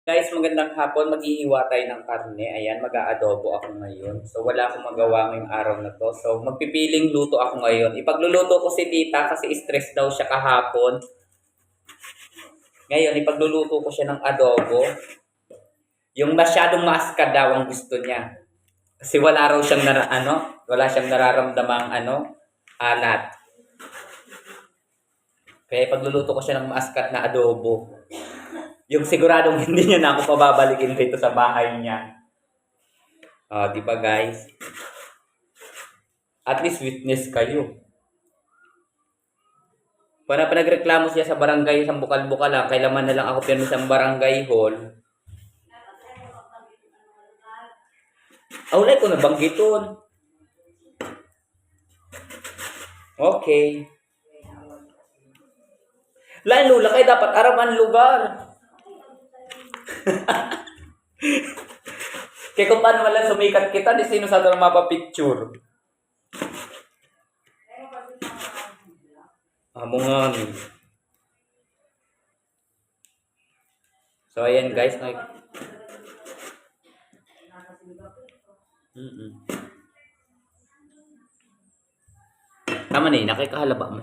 Guys, magandang hapon. Maghihiwa tayo ng karne. Ayan, mag-aadobo ako ngayon. So, wala akong magawa ngayong araw na to. So, magpipiling luto ako ngayon. Ipagluluto ko si tita kasi stress daw siya kahapon. Ngayon, ipagluluto ko siya ng adobo. Yung masyadong maaskad daw ang gusto niya. Kasi wala raw siyang wala siyang nararamdamang alat. Kaya ipagluluto ko siya ng maaskad na adobo. Yung siguradong hindi niya na ako pababalikin dito sa bahay niya. Di ba guys? At least witness kayo. Para pa nagreklamo siya sa barangay sa bukal-bukal lang, kailangan na lang ako pirmi sa barangay hall. Ulay ko nabanggiton. Okay. Lain lula kay dapat araman lugar. Kaya kung paano wala sumikat kita, di sino sa doon mapapicture. Amo nga ni. So ayan guys, Tama na nakikahalaba mo.